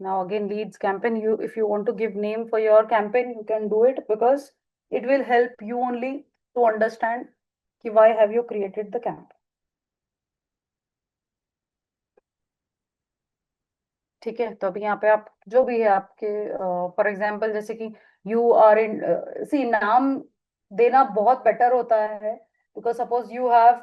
Now again, leads campaign. You, if you want to give name for your campaign, you can do it because it will help you only to understand कि why have you created the campaign. ठीक है, तो अभी यहाँ पे आप जो भी है आपके, फॉर एग्जाम्पल जैसे कि यू आर इन, सी नाम देना बहुत बेटर होता है, बिकॉज सपोज यू हैव,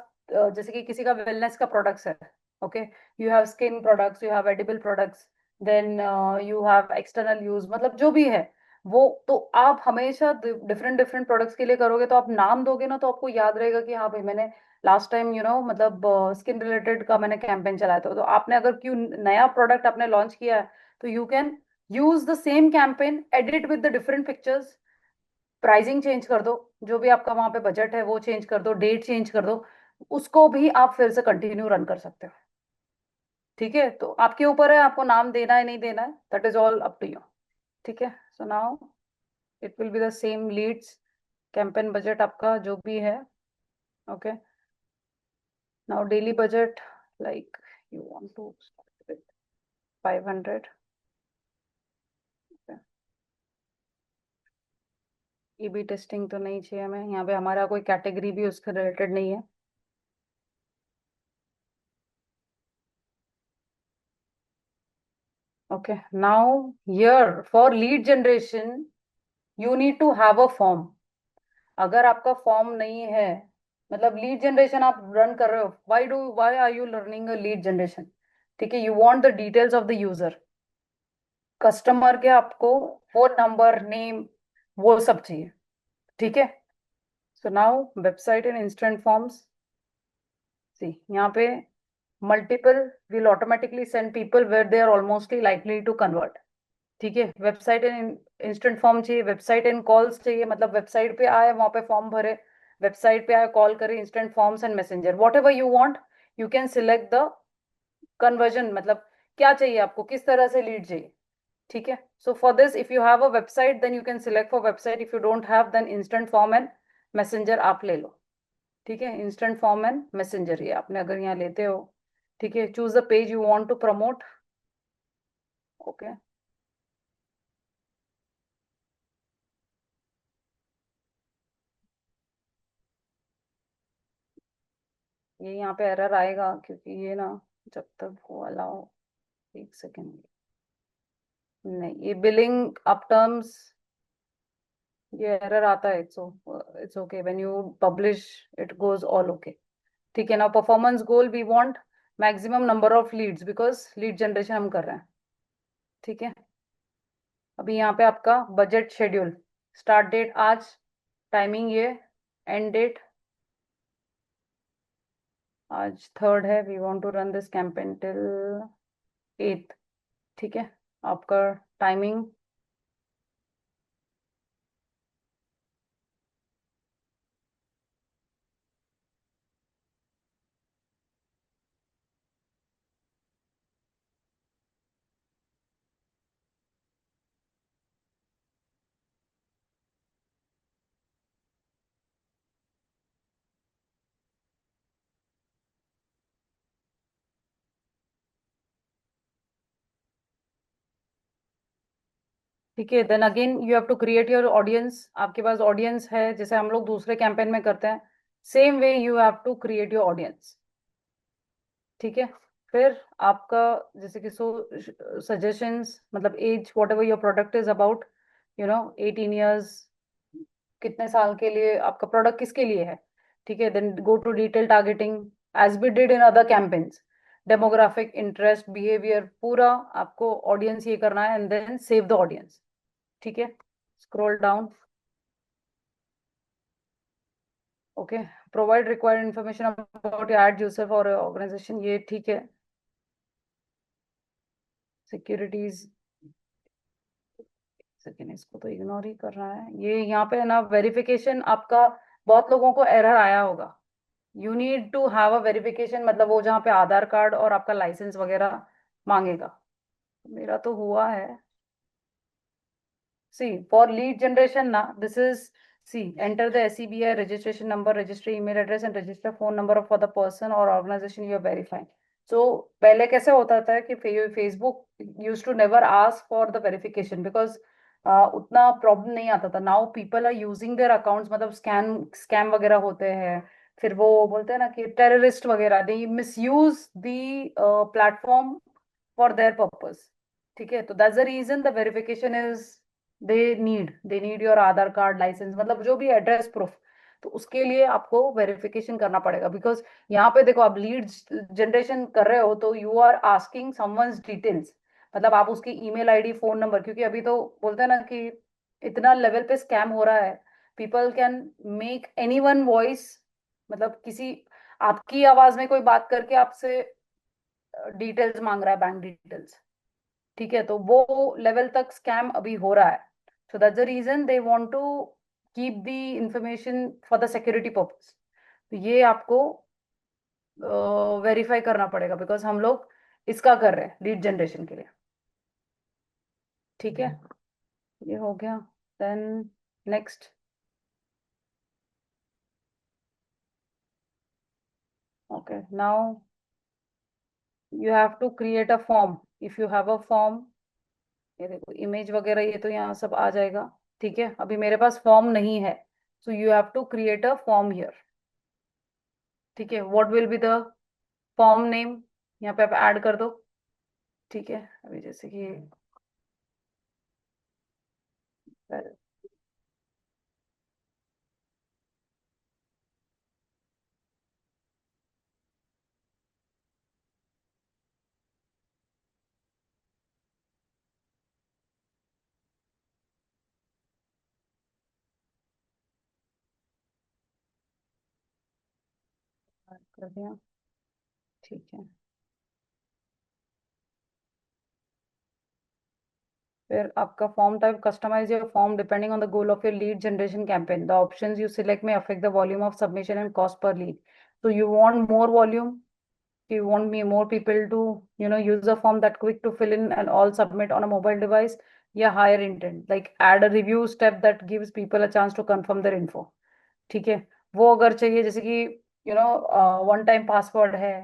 जैसे कि किसी का वेलनेस का प्रोडक्ट्स है, okay, you have skin products, you have edible products, then you have external use, मतलब जो भी है वो, तो आप हमेशा डिफरेंट डिफरेंट प्रोडक्ट्स के लिए करोगे, तो आप नाम दोगे ना, तो आपको याद रहेगा कि हाँ भाई मैंने लास्ट टाइम मतलब स्किन रिलेटेड का मैंने कैंपेन चलाया था। तो आपने अगर क्यों नया प्रोडक्ट आपने लॉन्च किया है, तो you can use the same campaign, edit with the different pictures, pricing change कर दो, जो भी आपका वहां पे बजट है वो चेंज कर दो, डेट चेंज कर दो, उसको भी आप फिर से कंटिन्यू रन कर सकते हो। ठीक है, तो आपके ऊपर है आपको नाम देना है नहीं देना है, that is all up to you. ठीक है, so now it will be the same leads campaign budget आपका जो भी है। Okay, now daily budget, like you want to start with 500. A B testing तो नहीं चाहिए हमें, यहाँ पे हमारा कोई कैटेगरी भी उसके रिलेटेड नहीं है। Okay, now here for lead generation you need to have a form. अगर आपका फॉर्म नहीं है, मतलब लीड जनरेशन आप रन कर रहे हो, why are you learning a lead generation? ठीक है, you want the details of the user, customer के आपको फोन नंबर, नेम, वो सब चाहिए। ठीक है, so now website and instant forms, see यहाँ पे multiple will automatically send people where they are almostly likely to convert. ठीक है, वेबसाइट एंड इंस्टेंट फॉर्म चाहिए, वेबसाइट एंड कॉल्स चाहिए, मतलब वेबसाइट पे आए वहां पे फॉर्म भरे, वेबसाइट पे आए कॉल करे, instant forms and messenger, what ever you want, you can select the conversion, मतलब क्या चाहिए आपको, किस तरह से लीड चाहिए। ठीक है, so for this if you have a website then you can select for website, if you don't have then instant form and messenger आप ले लो। ठीक है, इंस्टेंट फॉर्म एंड मैसेंजर ये आपने अगर यहाँ लेते हो। ठीक है, choose the page you want to promote. Okay, ये यहाँ पे एरर आएगा क्योंकि ये ना, जब तक वो अलाउ, एक सेकेंड, नहीं ये बिलिंग अप टर्म्स, ये एरर आता है, it's okay when you publish, it goes all okay. ठीक है, ना performance goal we want maximum number of leads, because lead generation हम कर रहे हैं। ठीक है, अभी यहाँ पे आपका बजट शेड्यूल, स्टार्ट डेट आज, टाइमिंग ये, एंड डेट आज थर्ड है, we want to run this campaign till 8th। ठीक है, आपका टाइमिंग, ठीक है, then again you have to create your audience, आपके पास ऑडियंस है जैसे हम लोग दूसरे कैंपेन में करते हैं, same way you have to create your audience. ठीक है, फिर आपका जैसे कि सजेशंस, मतलब as whatever your product is about, 18 years, कितने साल के लिए आपका प्रोडक्ट किसके लिए है। ठीक है, then go to detail targeting as we did in other campaigns, demographic, interest, behaviour, पूरा आपको ऑडियंस ये करना है, and then save the audience. ठीक है, scroll down. Okay, provide required information about your ad user for organisation, ये ठीक है। सिक्योरिटीज, सेकेंड, इसको तो इग्नोर ही कर रहा है, ये यहाँ पे है ना वेरिफिकेशन आपका, बहुत लोगों को एरर आया होगा, you need to have a verification, मतलब वो जहाँ पे आधार कार्ड और आपका लाइसेंस वगैरह मांगेगा, मेरा तो हुआ है। See, for lead generation, na, this is, see, enter the SEBI registration number, register email address and register phone number for the person or organization you are verifying. So, पहले कैसे होता था कि Facebook used to never ask for the verification because उतना problem नहीं आता था. Now people are using their accounts, मतलब स्कैम वगैरह होते हैं. फिर वो बोलते हैं ना कि टेररिस्ट वगैरह they misuse the platform for their purpose. ठीक है, तो that's the reason the verification is they need your Aadhaar card, licence, मतलब जो भी एड्रेस प्रूफ. तो उसके लिए आपको वेरिफिकेशन करना पड़ेगा. बिकॉज यहाँ पे देखो, आप लीड जनरेशन कर रहे हो तो you are asking someone's details. मतलब आप उसकी ईमेल आईडी, फोन नंबर, क्योंकि अभी तो बोलते हैं ना कि इतना लेवल पे स्कैम हो रहा है. People can make any one voice, मतलब किसी आपकी आवाज में कोई बात करके आपसे डिटेल्स मांग रहा है, बैंक डिटेल्स. ठीक है, तो वो लेवल तक स्कैम अभी हो रहा है. So that's the reason they want to keep the information for the security purpose. तो ये आपको वेरीफाई करना पड़ेगा बिकॉज हम लोग इसका कर रहे हैं लीड जनरेशन के लिए. ठीक है, ये हो गया. Then next. Okay, now you have to create a form. If you have a form, ये देखो इमेज वगैरह ये तो यहाँ सब आ जाएगा. ठीक है, अभी मेरे पास फॉर्म नहीं है. So you have to create a form here. ठीक है, what will be the form name, यहाँ पे आप ऐड कर दो. ठीक है, अभी जैसे कि ऐड कर दिया. ठीक है, फिर आपका form type, customise your form depending on the goal of your lead generation campaign. The options you select may affect the volume of submission and cost per lead. तो you want more volume, you want me more people to use a form that quick to fill in and all submit on a mobile device, या higher intent like add a review step that gives people a chance to confirm their info. ठीक है, वो अगर चाहिए जैसे कि one time password है.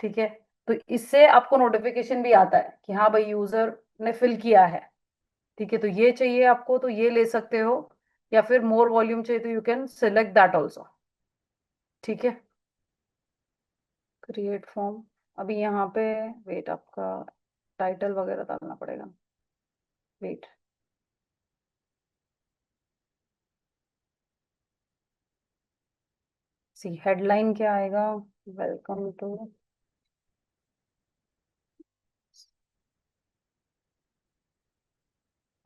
ठीक है, तो इससे आपको नोटिफिकेशन भी आता है कि हाँ भाई यूजर ने फिल किया है. ठीक है, तो ये चाहिए आपको तो ये ले सकते हो, या फिर मोर वॉल्यूम चाहिए तो you can select that also. ठीक है, क्रिएट फॉर्म. अभी यहाँ पे वेट, आपका टाइटल वगैरह डालना पड़ेगा. वेट, सी हेडलाइन क्या आएगा. Welcome to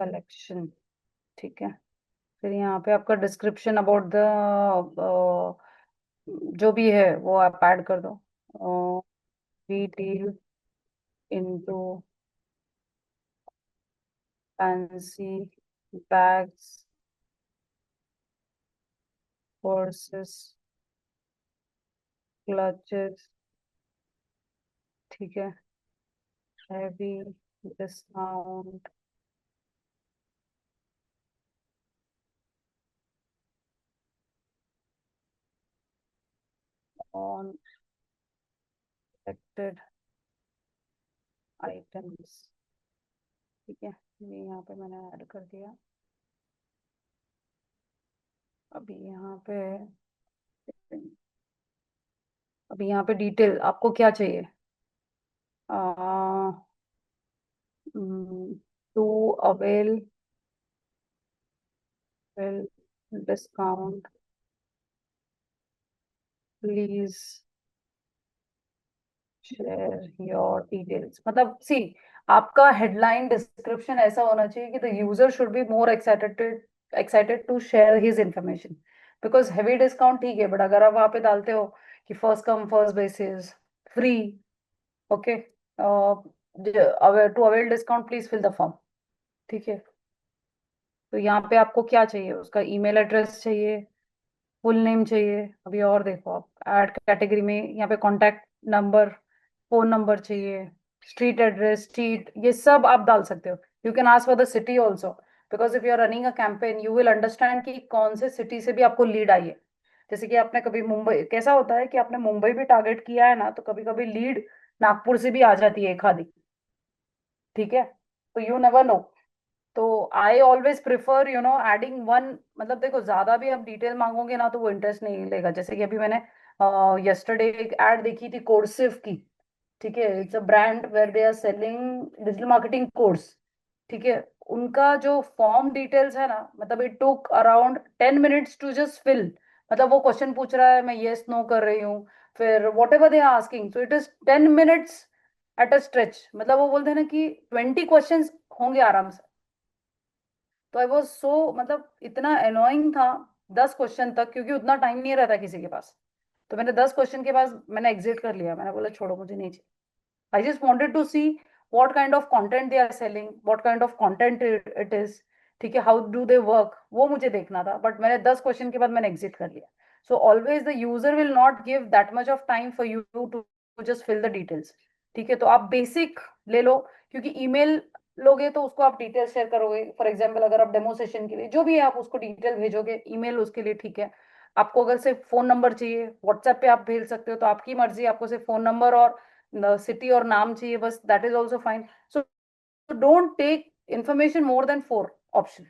collection. ठीक है, फिर यहाँ पे आपका डिस्क्रिप्शन अबाउट द जो भी है वो आप ऐड कर दो. We deal into fancy bags, purses, clutches. ठीक है, heavy discount on selected items. ठीक है, ये यहाँ पे मैंने ऐड कर दिया. अभी यहाँ पे अभी यहाँ पे डिटेल आपको क्या चाहिए. To avail discount please share your details. मतलब सी, आपका हेडलाइन डिस्क्रिप्शन ऐसा होना चाहिए कि the user should be more excited to share his information. Because heavy discount ठीक है, बट अगर आप वहां पे डालते हो कि first come first basis, free, okay, to avail discount please fill the form. ठीक है, तो यहाँ पे आपको क्या चाहिए, उसका ईमेल एड्रेस चाहिए, फुल नेम चाहिए. अभी और देखो, आप ऐड कैटेगरी में यहाँ पे कॉन्टैक्ट नंबर, फोन नंबर चाहिए, स्ट्रीट एड्रेस, स्ट्रीट, ये सब आप डाल सकते हो. You can ask for the city also, because if you are running a campaign you will understand कि कौन से सिटी से भी आपको लीड आई है. जैसे कि आपने कभी मुंबई, कैसा होता है कि आपने मुंबई भी टारगेट किया है ना, तो कभी कभी लीड नागपुर से भी आ जाती है एक आधी. ठीक है, तो यू नेवर नो। तो I always prefer adding one. मतलब देखो, ज्यादा भी आप डिटेल मांगोगे ना तो वो इंटरेस्ट नहीं लेगा। जैसे कि अभी मैंने यस्टरडे एक एड देखी थी कोर्सिव की। ठीक है, it's a brand where they are selling digital marketing course. ठीक है, उनका जो फॉर्म डिटेल्स है ना, मतलब it took around 10 minutes to just fill. मतलब वो क्वेश्चन पूछ रहा है, मैं येस नो कर रही हूँ, फिर whatever they are asking, so it is 10 minutes at a stretch. मतलब वो बोलते हैं ना कि 20 क्वेश्चंस होंगे आराम से। तो आई वॉज सो, मतलब इतना अनोइंग था 10 क्वेश्चन तक, क्योंकि उतना टाइम नहीं रहता किसी के पास। तो मैंने 10 क्वेश्चन के बाद मैंने एग्जिट कर लिया, मैंने बोला छोड़ो, मुझे नहीं चाहिए। I just wanted to see what kind of content they are selling, what kind of content it is। ठीक है, हाउ डू दे वर्क, वो मुझे देखना था। बट मैंने 10 क्वेश्चन के बाद मैंने एग्जिट कर लिया। So always the user will not give that much of time for you to just fill the details. ठीक है, तो आप बेसिक ले लो, क्योंकि ईमेल लोगे तो उसको आप डिटेल शेयर करोगे। फॉर एग्जाम्पल, अगर आप डेमो सेशन के लिए जो भी है आप उसको डिटेल भेजोगे, ईमेल उसके लिए ठीक है। आपको अगर सिर्फ फोन नंबर चाहिए, व्हाट्सएप पे आप भेज सकते हो, तो आपकी मर्जी, आपको सिर्फ फोन नंबर और सिटी और नाम चाहिए बस, that is also fine. So don't take information more than 4 option.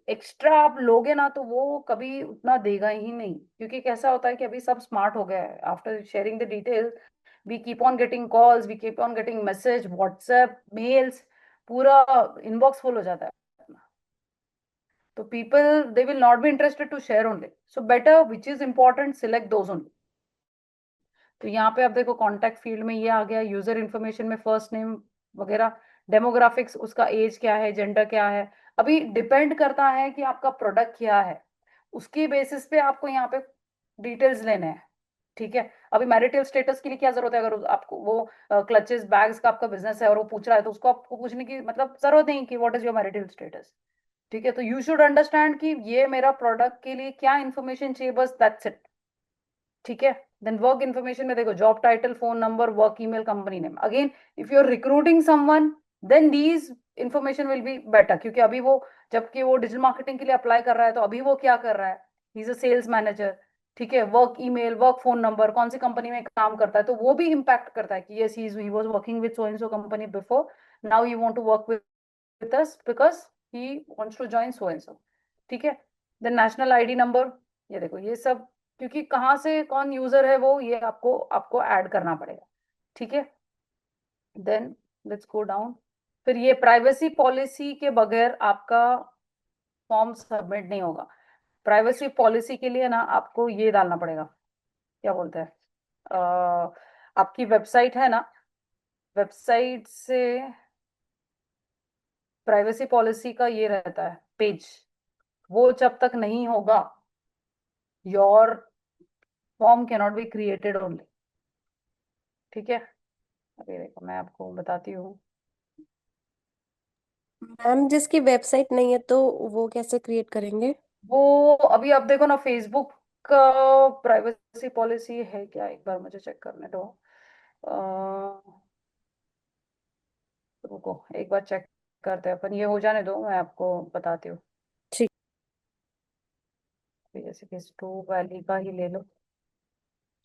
Extra आप लोगे ना तो वो कभी उतना देगा ही नहीं, क्योंकि कैसा होता है कि अभी सब स्मार्ट हो गया है। After sharing the details we keep on getting calls, we keep on getting message, WhatsApp, mails, पूरा इनबॉक्स फुल हो जाता है अपना। तो people they will not be interested to share only, so better which is important select those only. तो यहाँ पे आप देखो, कॉन्टैक्ट फील्ड में ये आ गया, यूजर इन्फॉर्मेशन में फर्स्ट नेम वगैरह, डेमोग्राफिक्स, उसका एज क्या है, जेंडर क्या है। अभी डिपेंड करता है कि आपका प्रोडक्ट क्या है, उसके बेसिस पे आपको यहाँ पे डिटेल्स लेने हैं। ठीक है, अभी मैरिटल स्टेटस के लिए क्या जरूरत है? अगर आपको वो क्लचेस बैग्स का आपका बिजनेस है और वो पूछ रहा है, तो उसको आपको पूछने की मतलब जरूरत नहीं कि what is your marital status. ठीक है, तो यू शुड अंडरस्टैंड कि ये मेरा प्रोडक्ट के लिए क्या इन्फॉर्मेशन चाहिए, बस दैट्स इट। ठीक है, देन वर्क इन्फॉर्मेशन में देखो, job title, phone number, work email, company name. Again, if you are recruiting someone, then these information will be better, क्योंकि अभी वो, जबकि वो डिजिटल मार्केटिंग के लिए अप्लाई कर रहा है, तो अभी वो क्या कर रहा है, he is a sales manager. ठीक है, work email, work phone number, कौन सी कंपनी में काम करता है, तो वो भी इम्पैक्ट करता है कि yes he was working with so and so company before, now you want to work with us because he wants to join so and so. ठीक है, देन नेशनल आईडी नंबर, ये देखो ये सब, क्योंकि कहाँ से कौन यूजर है वो, ये आपको आपको ऐड करना पड़ेगा। ठीक है, देन लेट्स गो डाउन। फिर ये प्राइवेसी पॉलिसी के बगैर आपका फॉर्म सबमिट नहीं होगा। प्राइवेसी पॉलिसी के लिए ना आपको ये डालना पड़ेगा, क्या बोलते हैं, आपकी वेबसाइट है ना, वेबसाइट से प्राइवेसी पॉलिसी का ये रहता है पेज, वो जब तक नहीं होगा, your form can not be created only. ठीक है, अभी देखो मैं आपको बताती हूँ। मैम, जिसकी वेबसाइट नहीं है तो वो कैसे क्रिएट करेंगे? वो अभी आप देखो ना, फेसबुक का प्राइवेसी पॉलिसी है क्या, एक बार मुझे चेक करने दो। रुको एक बार चेक करते हैं अपन, ये हो जाने दो, मैं आपको बताती हूँ। ठीक। अभी जैसे कि स्टू वैली का ही ले लो,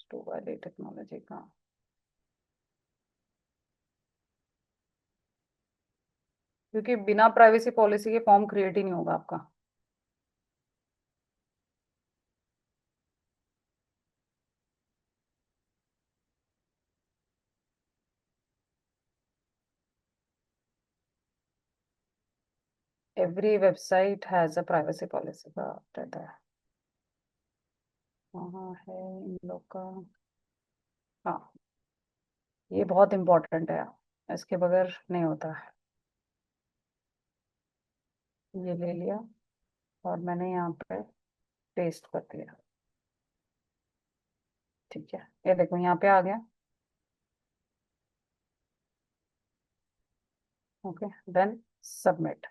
स्टू वैली टेक्नोलॉजी का। क्योंकि बिना प्राइवेसी पॉलिसी के फॉर्म क्रिएट ही नहीं होगा आपका। Every website has a privacy policy का रहता है। वहाँ है इन लोग का। हाँ, ये बहुत इंपॉर्टेंट है, इसके बगैर नहीं होता है। ये ले लिया और मैंने यहाँ पे पेस्ट कर दिया। ठीक है, ये देखो यहाँ पे आ गया। Okay, then submit,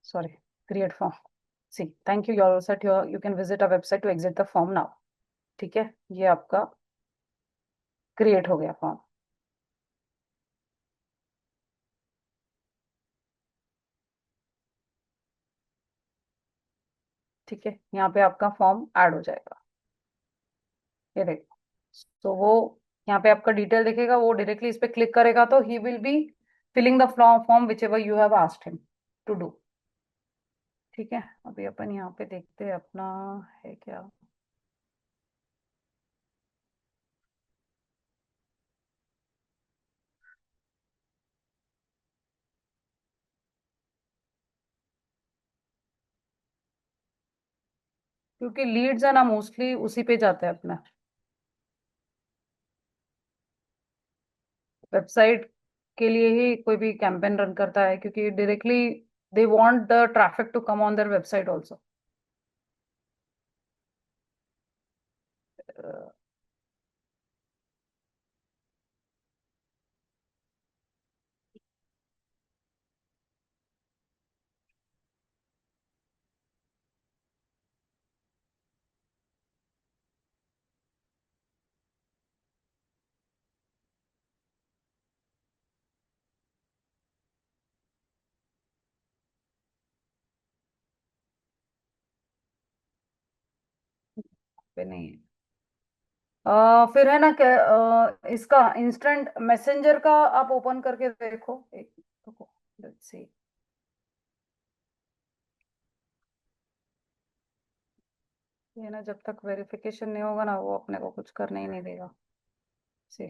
sorry, create form. See, thank you, you all set, you can visit a website to exit the form now. ठीक है, ये आपका क्रिएट हो गया फॉर्म। ठीक है, यहाँ पे आपका फॉर्म ऐड हो जाएगा, ये देखो। तो वो यहाँ पे आपका डिटेल दिखेगा, वो डायरेक्टली इस पे क्लिक करेगा तो he will be filling the form whichever you have asked him to do. ठीक है, अभी अपन यहाँ पे देखते हैं अपना है क्या। क्योंकि लीड्स है ना मोस्टली उसी पे जाते हैं अपना, वेबसाइट के लिए ही कोई भी कैंपेन रन करता है, क्योंकि directly they want the traffic to come on their website also. पे नहीं है। फिर है ना इसका इंस्टेंट मैसेंजर का आप ओपन करके देखो एक, देखो, लेट्स सी। ये ना जब तक वेरिफिकेशन नहीं होगा ना वो अपने को कुछ करने ही नहीं देगा। सी,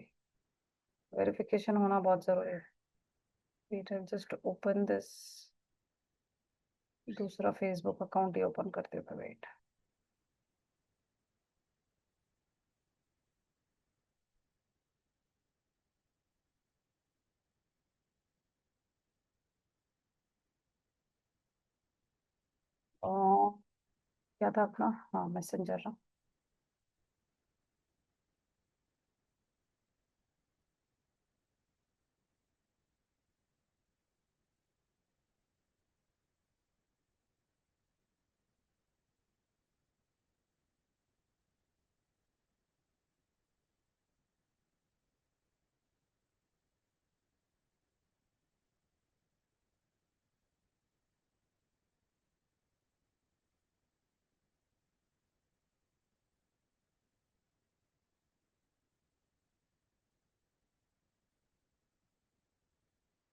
वेरिफिकेशन होना बहुत जरूरी है। Wait, I just open this, दूसरा फेसबुक अकाउंट ही ओपन करते हुए, वेट। क्या था अपना, हाँ मैसेंजर ना।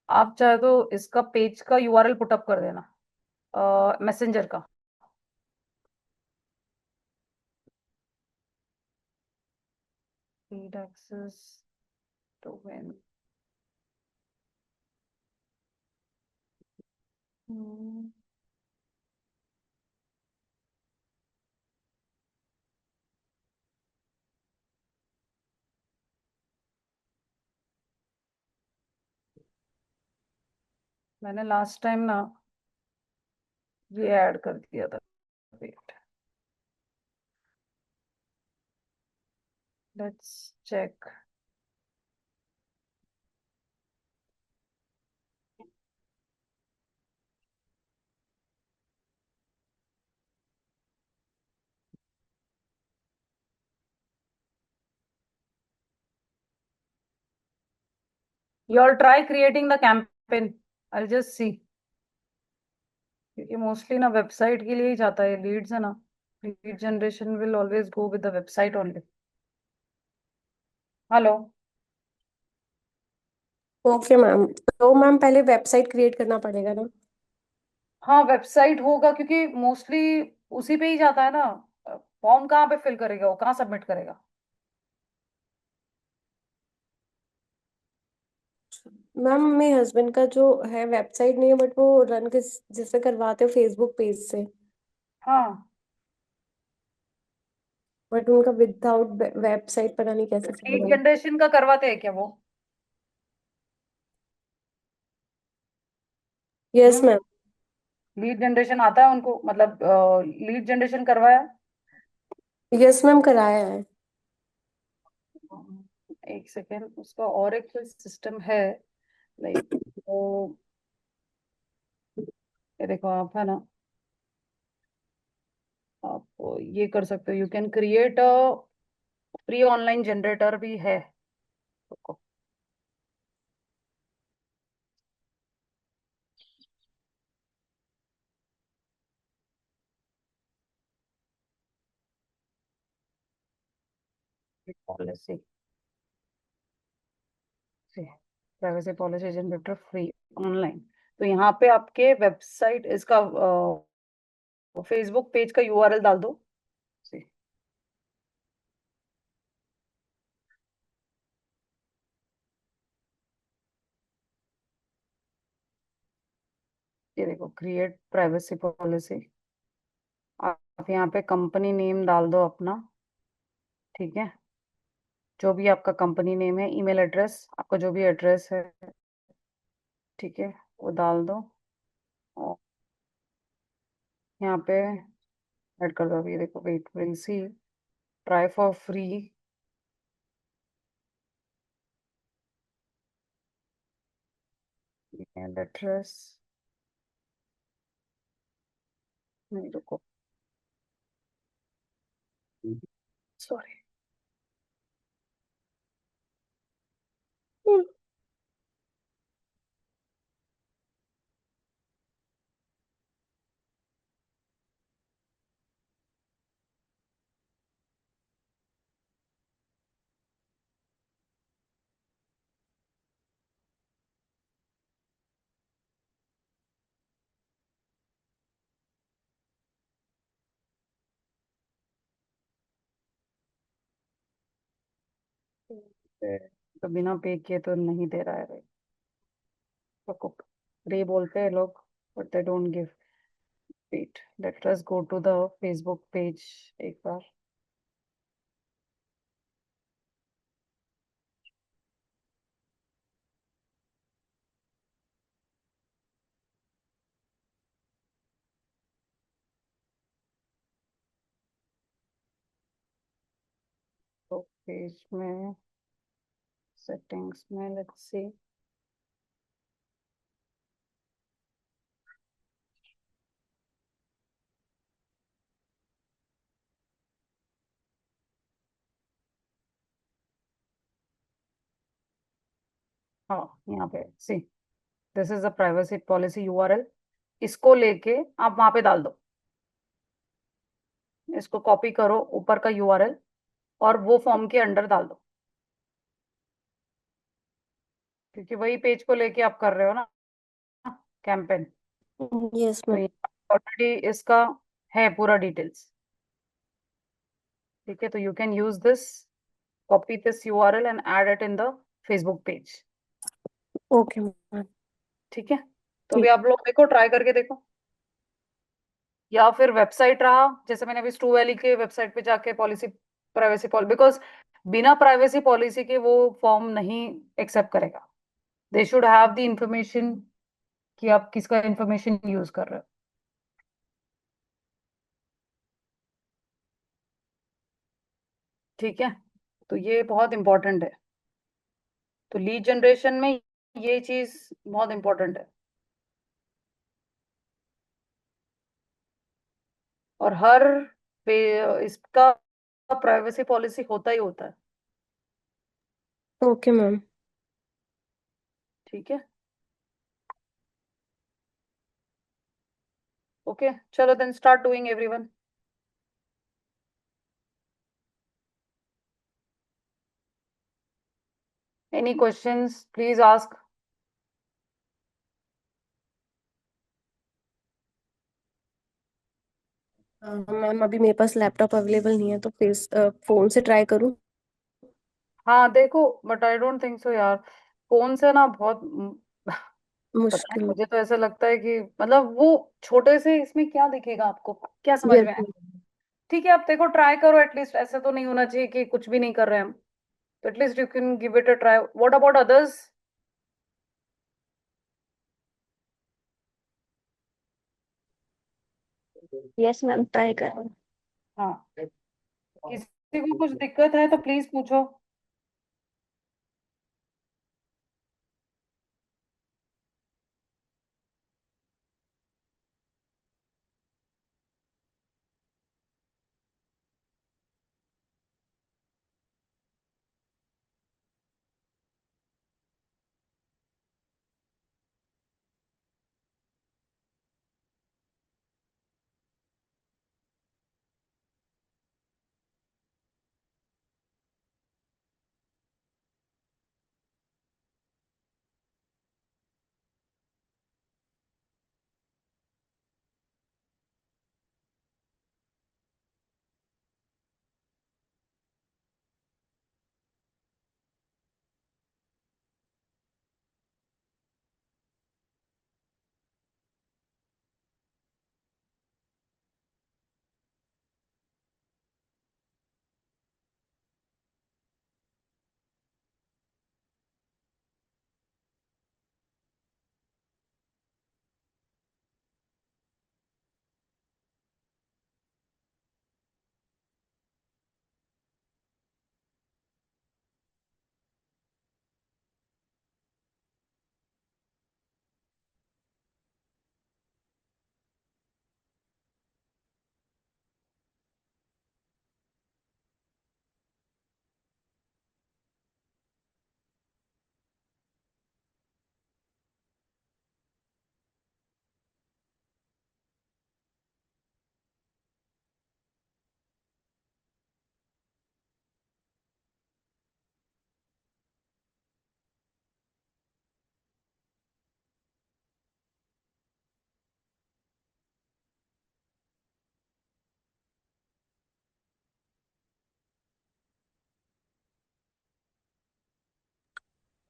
आप चाहे तो इसका पेज का यूआरएल पुटअप कर देना, मैसेंजर का। Read access to win. मैंने लास्ट टाइम ना ये ऐड कर दिया था, wait, let's check. You all try creating the campaign. I'll just see. क्योंकि मोस्टली ना वेबसाइट के लिए ही जाता है, लीड्स है ना, lead generation will always go with the website only. Hello. Okay ma'am, तो मैम पहले वेबसाइट क्रिएट करना पड़ेगा ना? हाँ वेबसाइट होगा, क्योंकि मोस्टली उसी पे ही जाता है ना। फॉर्म कहाँ पे फिल करेगा, वो कहाँ सबमिट करेगा। मैम मेरे हस्बैंड का जो है वेबसाइट नहीं है, बट वो रन किस जिससे करवाते हो फेसबुक पेज से। हाँ, बट उनका विदाउट वेबसाइट पता नहीं कैसे लीड चलेगा। जनरेशन का करवाते हैं क्या वो? यस हम्म, मैम। लीड जनरेशन आता है उनको, मतलब लीड जनरेशन करवाया? यस मैम, कराया है। एक सेकेंड, उसका और एक सिस्टम है, लाइक, तो ये देखो आप है ना, आप ये कर सकते हो, you can create a free online generator भी है। रुको, policy, privacy policy generator free online. तो यहाँ पे आपके वेबसाइट इसका फेसबुक पेज का यूआरएल डाल दो। See, ये देखो क्रिएट प्राइवेसी पॉलिसी। आप यहाँ पे कंपनी नेम डाल दो अपना। ठीक है, जो भी आपका कंपनी नेम है, ईमेल एड्रेस, आपका जो भी एड्रेस है, ठीक है, वो डाल दो। और यहाँ पे ऐड कर दो। ये देखो, weight will see, try for free, email address, नहीं रुको, सॉरी। तो बिना पे किए तो नहीं दे रहा है भाई। रुको, फ्री बोलते हैं लोग, but they don't give. Wait, let us go to the Facebook page एक बार। तो पेज में, सेटिंग्स में, लेट्स सी। हाँ, यहाँ पे see, this is the privacy policy URL. इसको लेके आप वहां पे डाल दो। इसको कॉपी करो, ऊपर का यूआरएल, और वो फॉर्म के अंडर डाल दो, क्योंकि वही पेज को लेके आप कर रहे हो ना कैंपेन। यस तो मैम। ये ऑलरेडी इसका है पूरा डिटेल्स। ठीक है, तो you can use this, copy this URL and add it in the Facebook page. Okay ma'am. ठीक है, तो अभी ठीक। आप लोग देखो, ट्राई करके देखो। या फिर वेबसाइट रहा, जैसे मैंने अभी ट्रू वैली के वेबसाइट पे जाके पॉलिसी, प्राइवेसी पॉलिसी, बिकॉज बिना प्राइवेसी पॉलिसी के वो फॉर्म नहीं एक्सेप्ट करेगा। They should have the information कि आप किसका इंफॉर्मेशन यूज कर रहे हो। ठीक है, तो ये बहुत इंपॉर्टेंट है। तो लीड जनरेशन में ये चीज बहुत इंपॉर्टेंट है, और हर इसका प्राइवेसी पॉलिसी होता ही होता है। Okay ma'am. ठीक है, ओके, चलो then start doing everyone. Any questions please ask. Ma'am अभी मेरे पास लैपटॉप अवेलेबल नहीं है, तो फोन से ट्राई करूँ? हाँ देखो, but I don't think so यार, फोन से ना बहुत पता नहीं, मुश्किल। मुझे तो ऐसा लगता है कि मतलब वो छोटे से इसमें क्या दिखेगा आपको, क्या समझ यस में आया। मैम। ठीक है, आप देखो, ट्राई करो एटलीस्ट। ऐसा तो नहीं होना चाहिए कि कुछ भी नहीं कर रहे हैं हम। तो at least you can give it a try. What about others? Yes ma'am, try कर। हाँ, किसी को कुछ दिक्कत है तो प्लीज पूछो।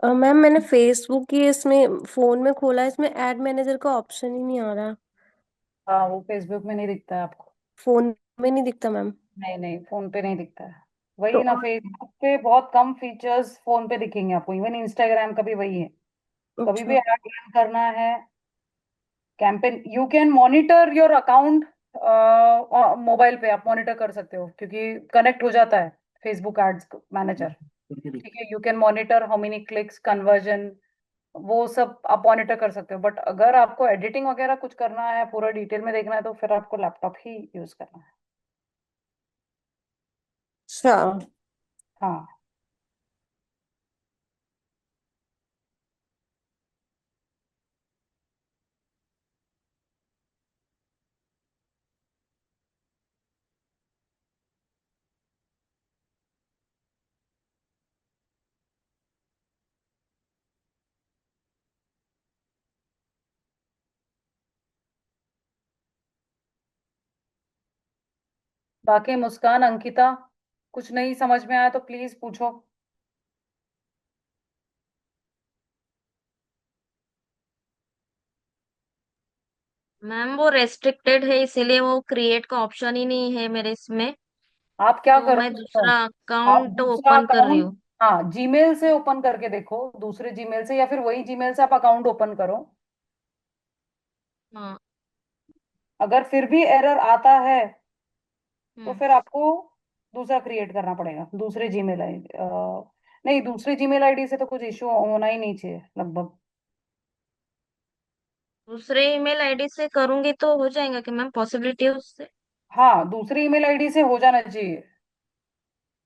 मैम मैंने फेसबुक की इसमें फोन में खोला है, इसमें ऐड मैनेजर का ऑप्शन ही नहीं आ रहा। हाँ, वो फेसबुक में नहीं दिखता है आपको। फोन में नहीं दिखता मैम। नहीं नहीं, फोन पे नहीं दिखता है। तो वही ना, फेसबुक पे बहुत कम फीचर्स फोन पे दिखेंगे आपको, इवन इंस्टाग्राम का भी वही है। कभी भी अच्छा। ऐड रन करना है, campaign, you can monitor your account. Mobile पे आप मॉनिटर कर सकते हो क्योंकि कनेक्ट हो जाता है फेसबुक एड्स मैनेजर। ठीक है, you can monitor how many clicks, conversion, वो सब आप मॉनिटर कर सकते हो। बट अगर आपको एडिटिंग वगैरह कुछ करना है, पूरा डिटेल में देखना है, तो फिर आपको लैपटॉप ही यूज करना है। अच्छा। हाँ। बाकी मुस्कान, अंकिता, कुछ नहीं समझ में आया तो प्लीज पूछो। मैम वो रेस्ट्रिक्टेड है, इसीलिए वो क्रिएट का ऑप्शन ही नहीं है मेरे इसमें। आप क्या तो करो मैं तो, दूसरा आप अकाउंट दूसरा ओपन कर रही अकाउंट, हूँ। हाँ, जीमेल से ओपन करके देखो, दूसरे जीमेल से, या फिर वही जीमेल से आप अकाउंट ओपन करो। हाँ। अगर फिर भी एरर आता है तो हम्म। फिर आपको दूसरा क्रिएट करना पड़ेगा, दूसरे जीमेल आई, नहीं, दूसरे जीमेल आईडी से तो कुछ इश्यू होना ही नहीं चाहिए लगभग। दूसरे ईमेल आईडी से करूंगी तो हो जाएगा कि मैम, पॉसिबिलिटी है उससे? हाँ, दूसरी ईमेल आईडी से हो जाना चाहिए,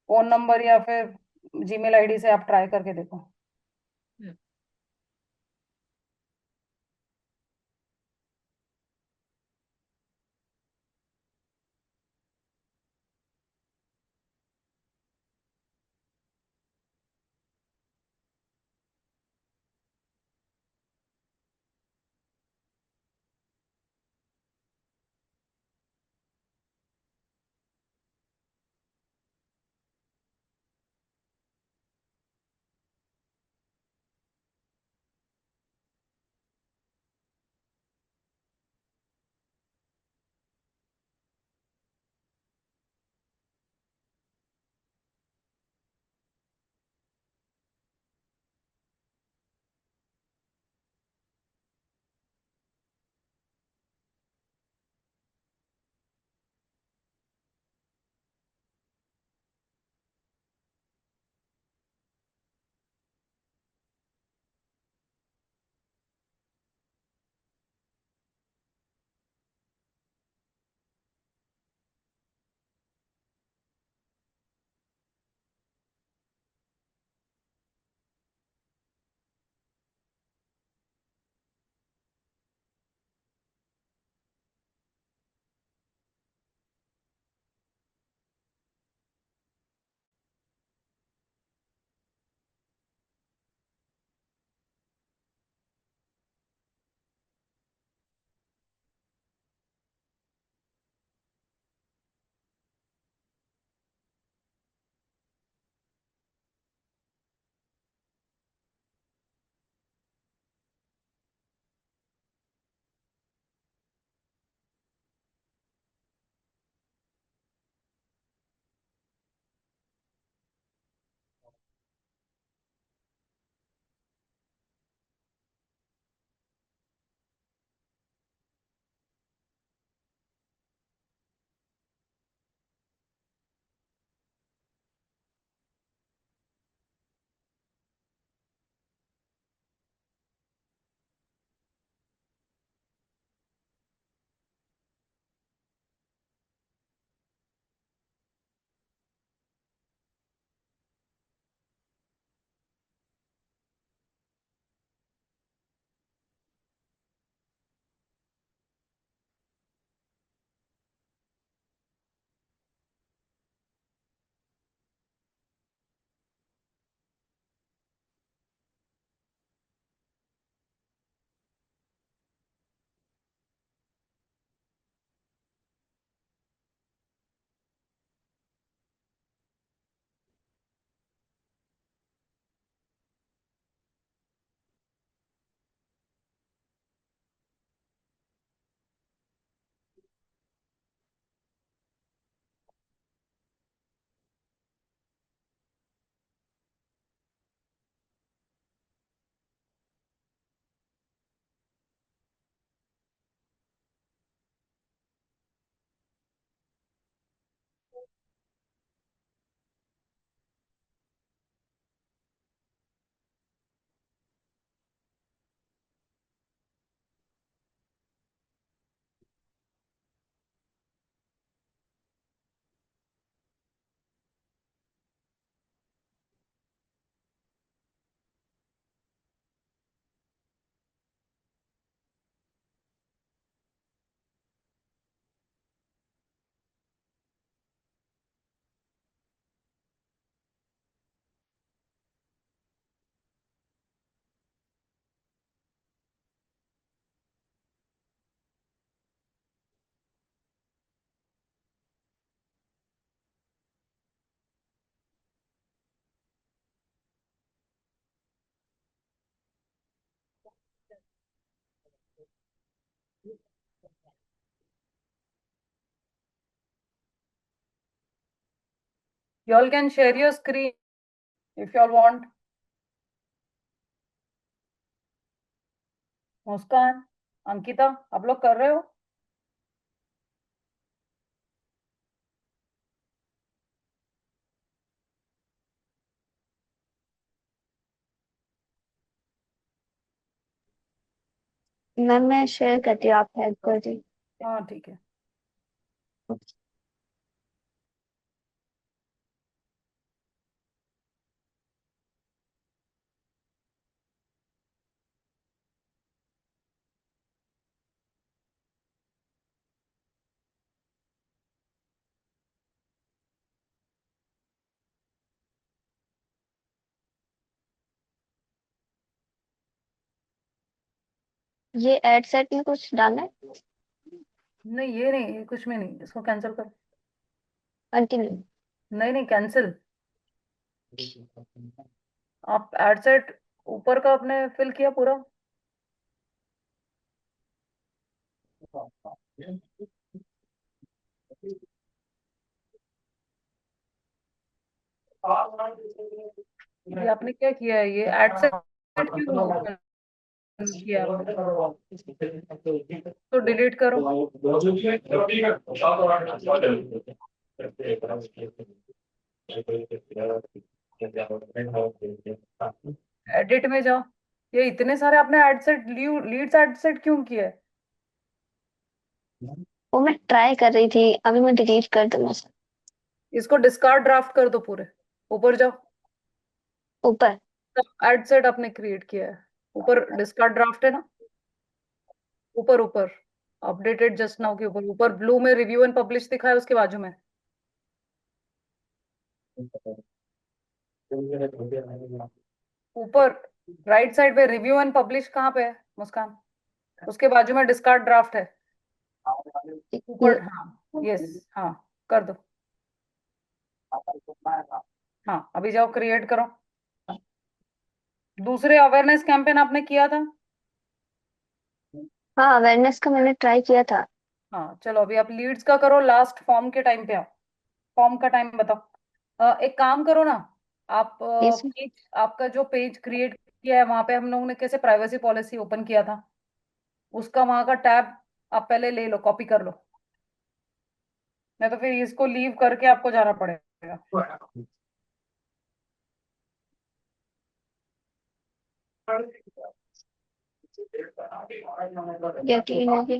फोन नंबर या फिर जीमेल आईडी से आप ट्राई करके देखो। हम्म। You all can share your screen if you all want. मुस्कान, अंकिता, आप लोग कर रहे हो? मैम मैं शेयर करती हूँ, आप हेल्प कर दीजिए। हाँ ठीक है। ये एड सेट में कुछ डालना है? नहीं ये नहीं, ये कुछ में नहीं, इसको कैंसिल कर। कंटिन्यू। नहीं नहीं कैंसिल। आप एड सेट ऊपर का आपने फिल किया पूरा? ये आपने क्या किया है? ये एड सेट क्यों किया आपने? तो डिलीट करो। एडिट में जाओ। ये इतने सारे आपने ad set, leads ad set क्यों किया है? वो मैं ट्राई कर रही थी, अभी मैं डिलीट कर दूंगा सर। इसको डिस्कार्ड ड्राफ्ट कर दो पूरे। ऊपर जाओ। ऊपर। एड सेट आपने क्रिएट किया है, ऊपर डिस्कार्ड ड्राफ्ट है ना? ऊपर ऊपर अपडेटेड जस्ट नाउ के ऊपर, ऊपर ब्लू में रिव्यू एंड पब्लिश दिखा है, उसके बाजू में ऊपर राइट साइड पे रिव्यू एंड पब्लिश कहाँ पे है मुस्कान? उसके बाजू में डिस्कार्ड ड्राफ्ट है ऊपर। हाँ यस, हाँ कर दो। हाँ अभी जाओ क्रिएट करो। दूसरे अवेयरनेस कैंपेन आपने किया था? हाँ अवेयरनेस का मैंने ट्राई किया था। हाँ चलो अभी आप लीड्स का करो, लास्ट फॉर्म के टाइम पे आओ। फॉर्म का टाइम बताओ। एक काम करो ना, आप यस। पेज, आपका जो पेज क्रिएट किया है वहां पे हम लोगों ने कैसे प्राइवेसी पॉलिसी ओपन किया था, उसका वहां का टैब आप पहले ले लो, कॉपी कर लो। नहीं तो फिर इसको लीव करके आपको जाना पड़ेगा। यकीन हो गया।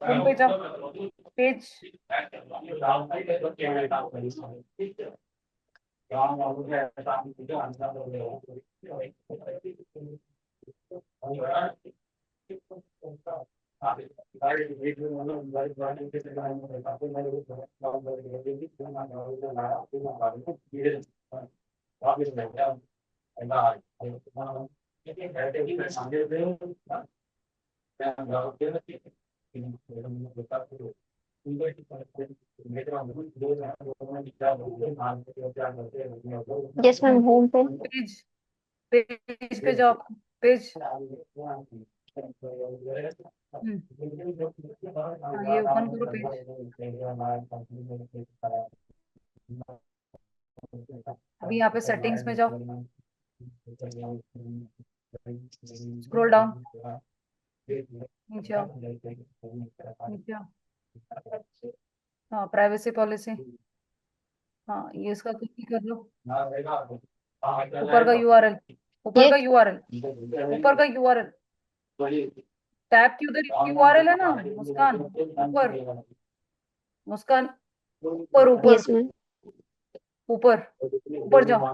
होम पे जाओ, पेज। यस मैम, होम पे। पेज, पेज पे जाओ, पेज। हाँ ये ओपन करो पेज। अभी यहाँ पे सेटिंग्स में जाओ, स्क्रॉल डाउन, नीचे आओ, नीचे आओ। हाँ प्राइवेसी पॉलिसी, हाँ ये इसका कॉपी कर लो। ऊपर का यूआरएल, ऊपर ये का यूआरएल, ऊपर का यूआरएल, टैब के उधर यूआरएल है ना मुस्कान? ऊपर मुस्कान, ऊपर ऊपर यस मैम। ऊपर, ऊपर जाओ,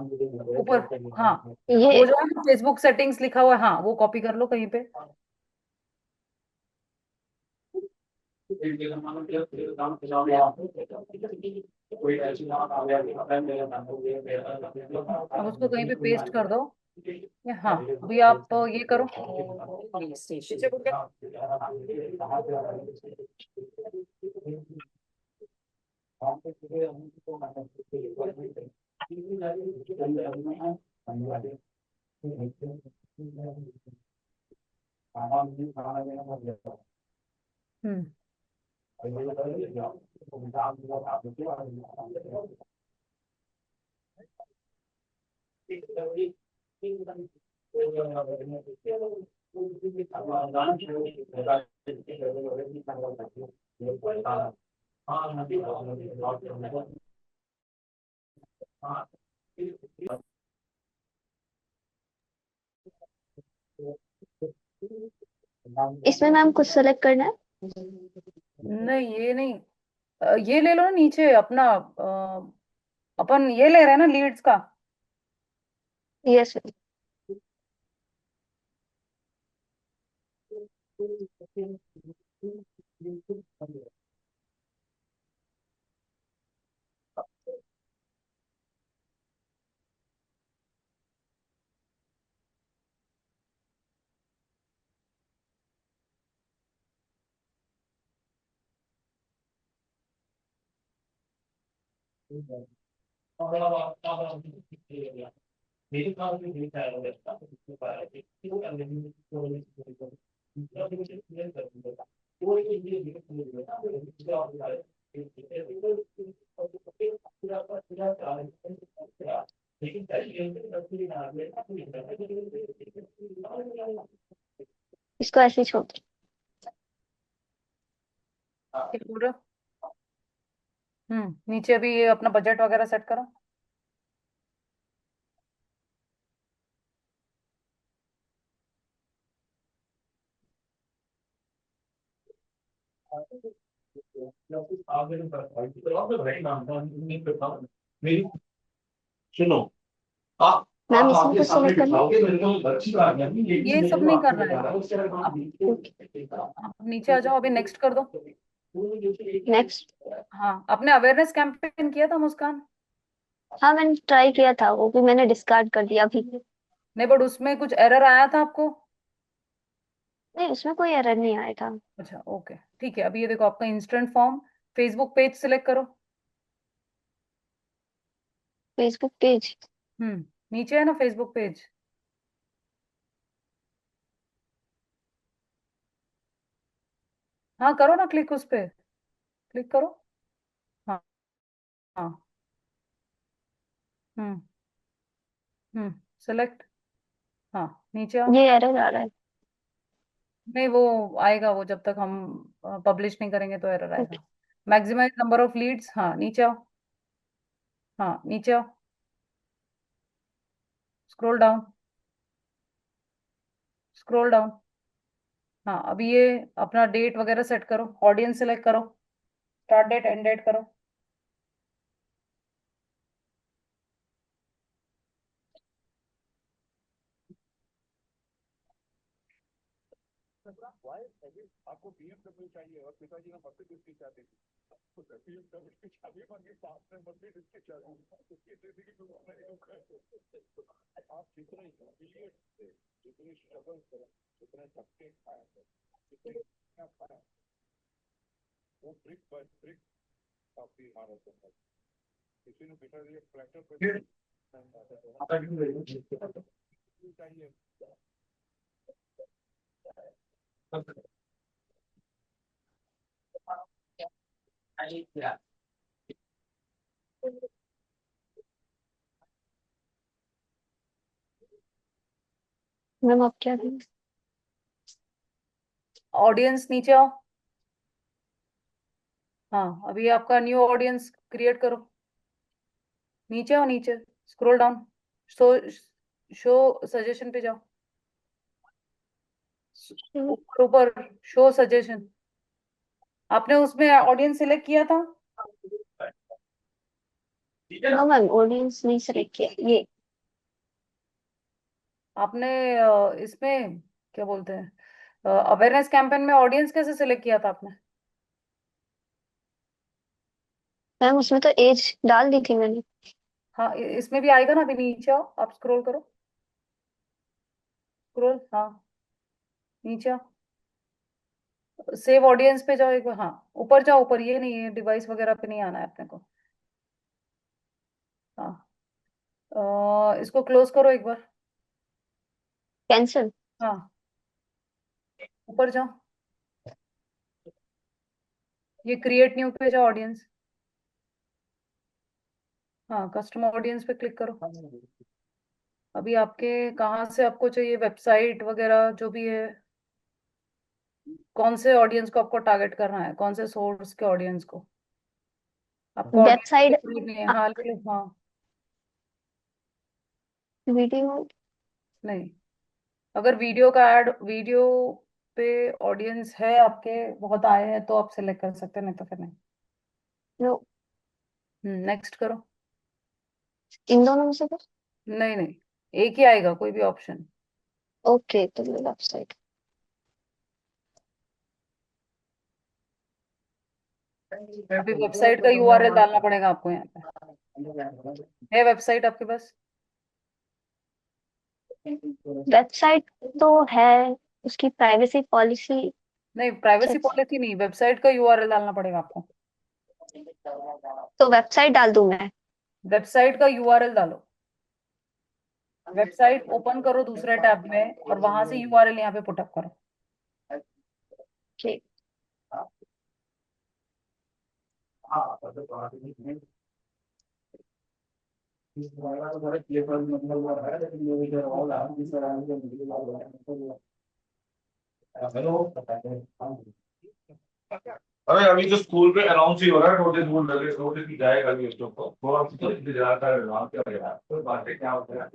ऊपर। हाँ ये वो जो है ना फेसबुक सेटिंग्स लिखा हुआ है, हाँ वो कॉपी कर लो कहीं पे। अब उसको कहीं पे पेस्ट कर दो। हाँ अभी आप ये करो, पीछे को क्या। हम्म इसमें मैम कुछ सेलेक्ट करना है? नहीं, ये नहीं। ये ले लो ना नीचे अपना, अपन ये ले रहे हैं ना लीड्स का। यस। इसको ऐसे ही छोड़ दो। ये पूरा। नीचे अभी ये अपना बजट वगैरह सेट करो। सुनो, आप मैम आप इसमें आपके कुछ सामने सेलेक्ट करना है? बिठाओगे मेरे को अच्छी बात है, ये सब नहीं कर रहा है। आप आप आप नीचे आ जाओ, अभी नेक्स्ट कर दो। नेक्स्ट। हाँ, आपने अवेयरनेस कैंपेन किया था मुस्कान? हाँ मैंने ट्राई किया था, वो भी मैंने डिस्कार्ड कर दिया अभी। नहीं, बट उसमें कुछ एरर आया था आपको? नहीं उसमें कोई एरर नहीं आया था। अच्छा, ओके, ठीक है। अभी ये देखो आपका instant form, Facebook page select करो। Facebook page. नीचे है ना फेसबुक पेज। हाँ, करो ना क्लिक उस पे, क्लिक करो। हाँ हाँ। हम्म सेलेक्ट। हाँ, नीचे आओ। ये एरर आ रहा है। नहीं, वो आएगा, वो जब तक हम पब्लिश नहीं करेंगे तो एरर ओके। आएगा। मैक्सिमाइज नंबर ऑफ लीड्स, हाँ नीचे आओ। हाँ, नीचे आओ, स्क्रॉल डाउन, स्क्रॉल डाउन। हाँ, अभी ये अपना डेट वगैरह सेट करो, ऑडियंस सेलेक्ट करो, स्टार्ट डेट एंड डेट करो। आपको BMW चाहिए और पिताजी ने मर्सिडीज की शादी की, तो BMW की शादी मांगी, बाप ने मर्सिडीज की शादी की, उसकी जिंदगी में आप जितने इडियट थे, जितने स्ट्रगल करें, जितने धक्के खाए, जितने खाए, वो ब्रिक बाय ब्रिक आपकी इमारत है। किसी ने बेटा ये ट्रैक्टर पे चाहिए। मैम आप क्या करें? ऑडियंस नीचे आओ। हाँ, अभी आपका न्यू ऑडियंस क्रिएट करो। नीचे आओ, नीचे scroll down, show show suggestion पे जाओ। ऊपर ऊपर शो सजेशन। आपने उसमें ऑडियंस सिलेक्ट किया था? नो मैम ऑडियंस नहीं सेलेक्ट किया ये। आपने इसमें क्या बोलते हैं, अवेयरनेस कैंपेन में ऑडियंस कैसे सिलेक्ट किया था आपने? मैम उसमें तो एज डाल दी थी मैंने। हाँ, इसमें भी आएगा ना। अभी नीचे आओ, आप स्क्रॉल करो, स्क्रॉल, हाँ नीचे आओ, सेव ऑडियंस पे जाओ एक बार। हाँ, ऊपर जाओ, ऊपर, ये नहीं है डिवाइस वगैरह पे नहीं आना है अपने को। हाँ, इसको क्लोज करो एक बार। कैंसिल। हाँ, ऊपर जाओ, ये क्रिएट न्यू पे जाओ, ऑडियंस। हाँ, कस्टम ऑडियंस पे क्लिक करो। अभी आपके कहाँ से आपको चाहिए, वेबसाइट वगैरह जो भी है, कौन से ऑडियंस को आपको टारगेट करना है, कौन से सोर्स के ऑडियंस को आपको वेबसाइट ऑडियंस नहीं है? हाँ हाँ। वीडियो नहीं, अगर वीडियो का ऐड, वीडियो पे ऑडियंस है आपके बहुत आए हैं तो आप सिलेक्ट कर सकते हैं, नहीं तो फिर नहीं। नेक्स्ट करो। इन दोनों में से कुछ। नहीं नहीं, एक ही आएगा, कोई भी ऑप्शन। ओके, तो वेबसाइट। अभी वेबसाइट का यूआरएल डालना पड़ेगा आपको यहाँ पे। है वेबसाइट आपके पास? वेबसाइट तो है, उसकी प्राइवेसी पॉलिसी नहीं, प्राइवेसी चेक। पॉलिसी नहीं, वेबसाइट का यूआरएल डालना पड़ेगा आपको। तो वेबसाइट डाल दूं मैं? वेबसाइट का यूआरएल डालो। वेबसाइट ओपन करो दूसरे टैब में और वहां से यूआरएल यहाँ पे पुटअप करो। ठीक। अरे अभी तो स्कूल पे अनाउंस ही हो रहा है, नोटिस बोर्ड लगे, नोटिस की जाएगा भी बच्चों को, थोड़ा सा इंतजार कर रहे हो, क्या रहेगा तो बातें क्या होता है।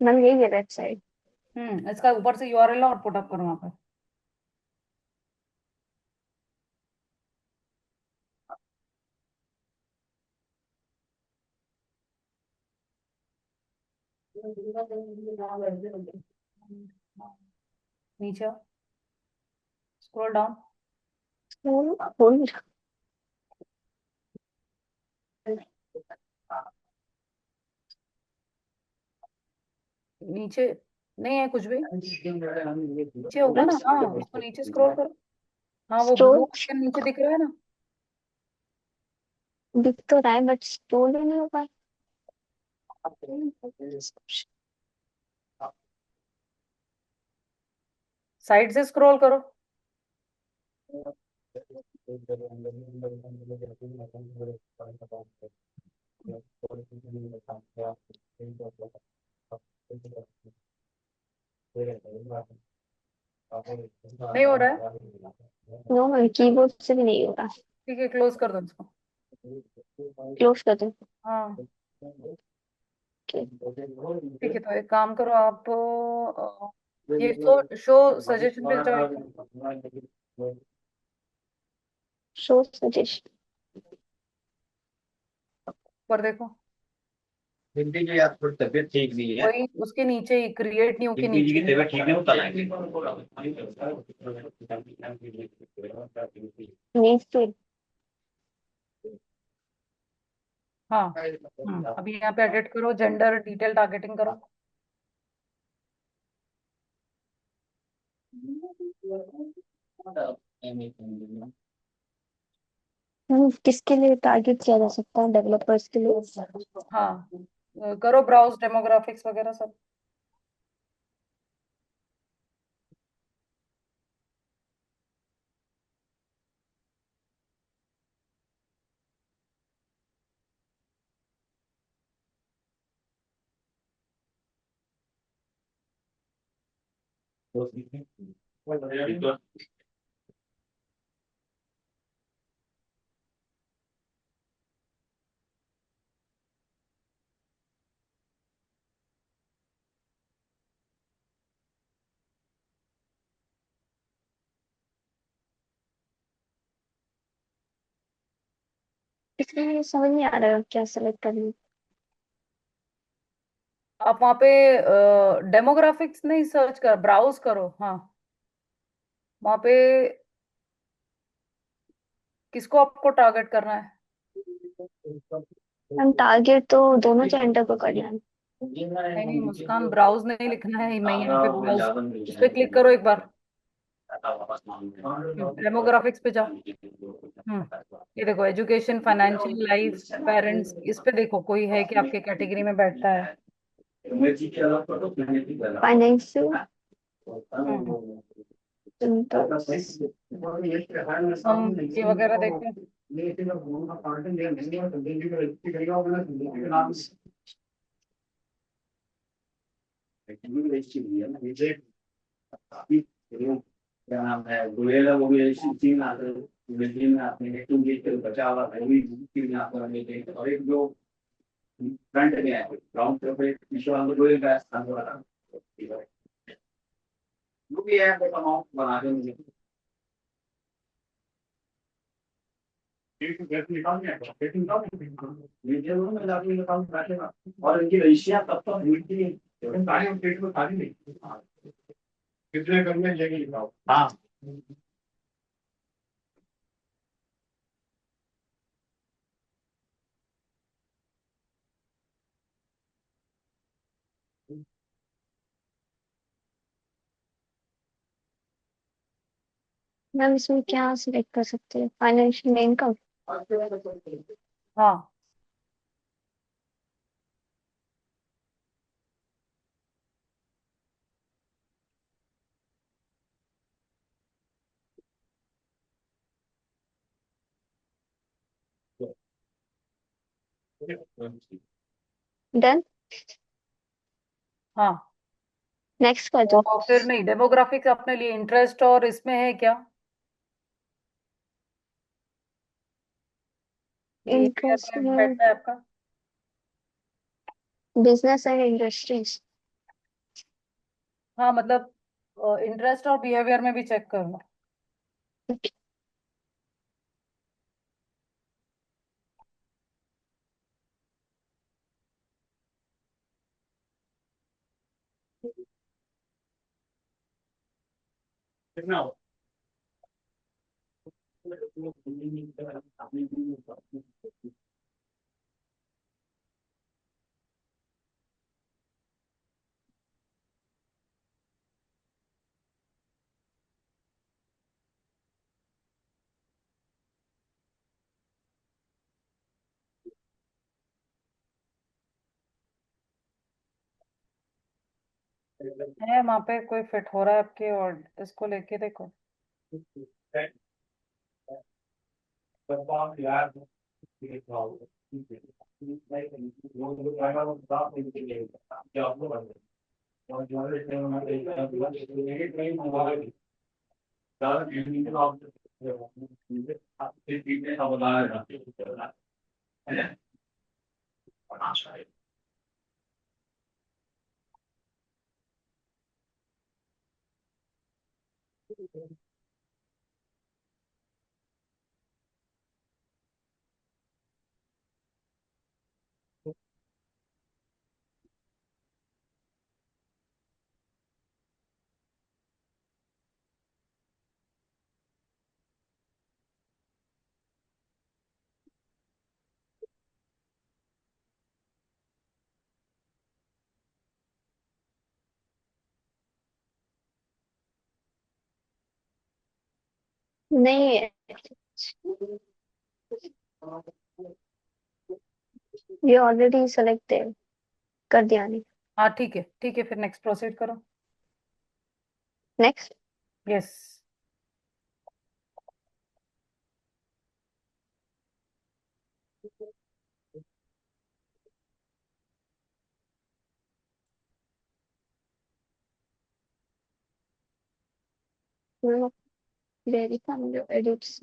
मैम यही है वेबसाइट। इसका ऊपर से यूआरएल और पुटअप करो वहां पे। नीचे स्क्रॉल डाउन। खोल। नीचे नहीं है कुछ भी, नीचे होगा ना। हाँ, उसको नीचे स्क्रॉल करो। हाँ, वो ब्लू स्टोर आइकन नीचे दिख रहा है ना। दिख तो रहा है बट स्टोर ही नहीं हो पा साइड से स्क्रॉल करो। नहीं हो रहा है? नो मैम, कीबोर्ड से भी नहीं हो रहा। ठीक है, क्लोज कर दो इसको। क्लोज कर दूं? हाँ Okay. ठीक है, तो एक काम करो आप, ये शो शो सजेशन पे जाओ एक बार। Show suggestion. ऊपर देखो, रिंकी जी यार थोड़ी तबीयत ठीक नहीं है। वही उसके नीचे ही, क्रिएट न्यू के रिंकी जी की नीचे। तबीयत ठीक नहीं होता है। Needs to. हाँ। अभी यहाँ पे एडिट करो, जेंडर डिटेल टारगेटिंग करो। मैम किसके लिए टारगेट किया जा सकता है? डेवलपर्स के लिए? हाँ, करो ब्राउज डेमोग्राफिक्स वगैरह सब। इसमें समझ नहीं आ रहा क्या सेलेक्ट करना। आप वहाँ पे डेमोग्राफिक्स नहीं सर्च कर, ब्राउज करो। हाँ, वहाँ पे किसको आपको टारगेट करना है? हम टारगेट तो दोनों जेंडर को करना है। नहीं नहीं मुस्कान, ब्राउज नहीं लिखना है, मैं यहाँ पे ब्राउज, उस पे क्लिक करो एक बार। डेमोग्राफिक्स पे जाओ। ये देखो, एजुकेशन, फाइनेंशियल, लाइफ, पेरेंट्स, इस पे देखो कोई है कि आपके कैटेगरी में बैठता है। फाइनेंशियल, हम्म हम ये वगैरह देखो। क्या नाम है, गुलेला वो भी ऐसी चीज आते हैं, बिल्डिंग में आते हैं, तुम जीत कर बचा हुआ है, वही चीज आता है। और एक जो फ्रंट में है, ग्राउंड फ्लोर पे विश्वास गोयल का स्थान वाला वो भी है, तो अमाउंट बना के मुझे वीडियो में लाके अकाउंट रखेगा। और इनकी रजिस्ट्रियां तब तक मिलती है, लेकिन सारी हम पेट में खाली नहीं। कितने करने लेंगे बताओ। हाँ, मैम इसमें क्या सिलेक्ट कर सकते हैं, फाइनेंशियल इनकम? हाँ, डन। हाँ। नेक्स्ट कर दो। और फिर नहीं, डेमोग्राफिक्स अपने लिए इंटरेस्ट और इसमें है क्या, इंटरेस्ट बिहेवियर में में बैठता है आपका? Business and industries. हाँ मतलब इंटरेस्ट और बिहेवियर में भी चेक करना। कितना है वहाँ पे कोई फिट हो रहा है आपके, और इसको लेके देखो। नहीं, ये ऑलरेडी सिलेक्टेड कर दिया नहीं। हाँ ठीक है, ठीक है, फिर नेक्स्ट प्रोसीड करो। नेक्स्ट। यस। वेरीफाई जो एडिट्स।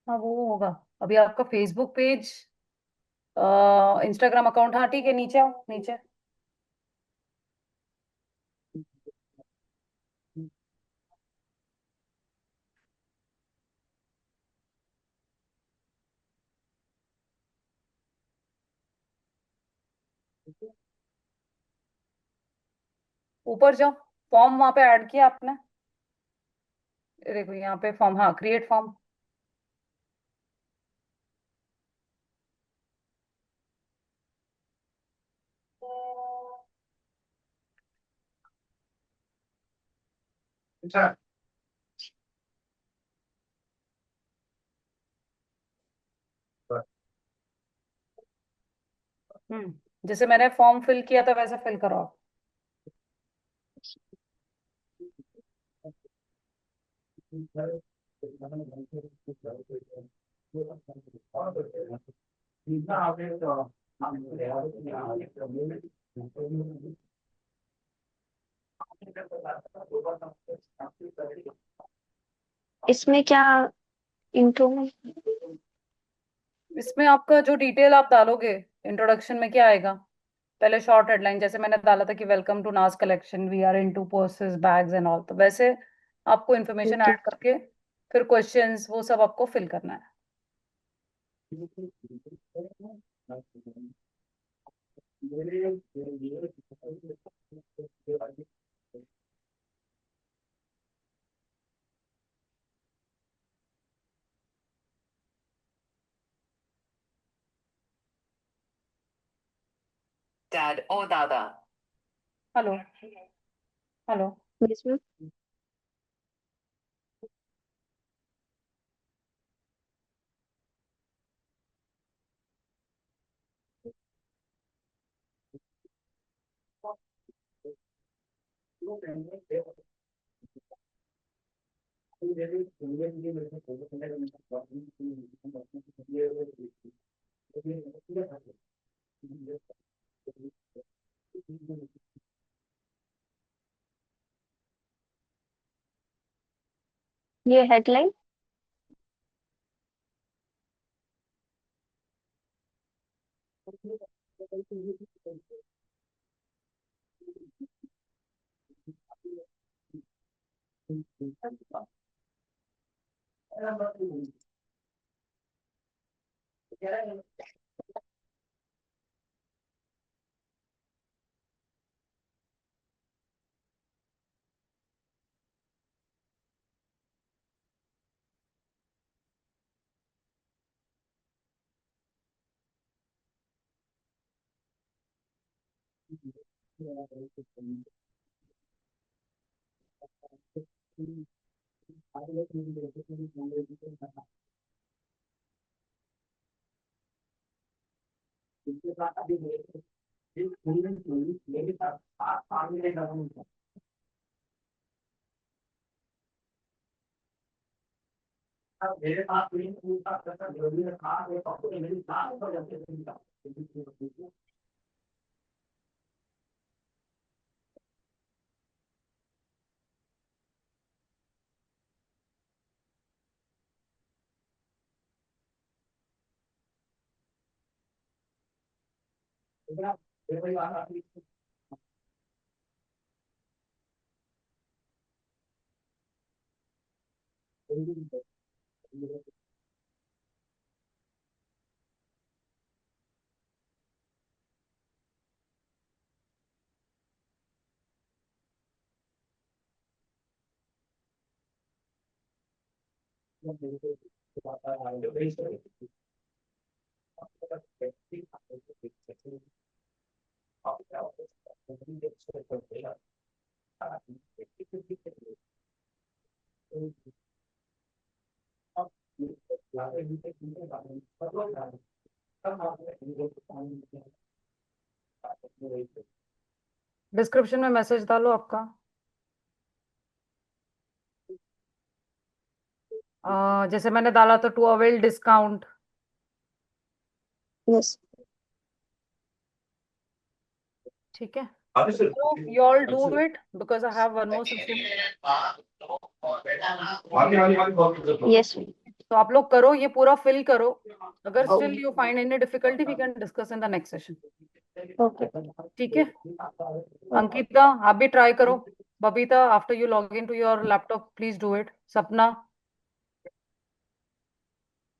हाँ वो होगा। अभी आपका फेसबुक पेज, इंस्टाग्राम अकाउंट, हाँ ठीक है, नीचे आओ, नीचे। ऊपर जाओ, फॉर्म वहां पे ऐड किया आपने? देखो यहाँ पे फॉर्म, हाँ, क्रिएट फॉर्म। अच्छा। जैसे मैंने फॉर्म फिल किया था वैसे फिल करो आप। इसमें क्या इंट्रो में? इसमें आपका जो डिटेल आप डालोगे, इंट्रोडक्शन में क्या आएगा? पहले शॉर्ट हेडलाइन, जैसे मैंने डाला था कि welcome to Naaz collection, we are into purses bags and all, तो वैसे आपको इन्फॉर्मेशन ठीक है। ऐड करके फिर क्वेश्चंस वो सब आपको फिल करना है। Dad or Dada. Hello, hello. इसमें ये हेडलाइन। मेरे पास डिस्क्रिप्शन में मैसेज डालो आपका। जैसे मैंने डाला था टू अवेल डिस्काउंट। यस। ठीक है, so you all do it because I have one more session. Yes. तो आप लोग करो, ये पूरा फिल करो। अगर still you find any difficulty we can discuss in the next session. Okay. ठीक है, अंकिता आप भी ट्राई करो। Babita after you log in to your laptop please do it. Sapna,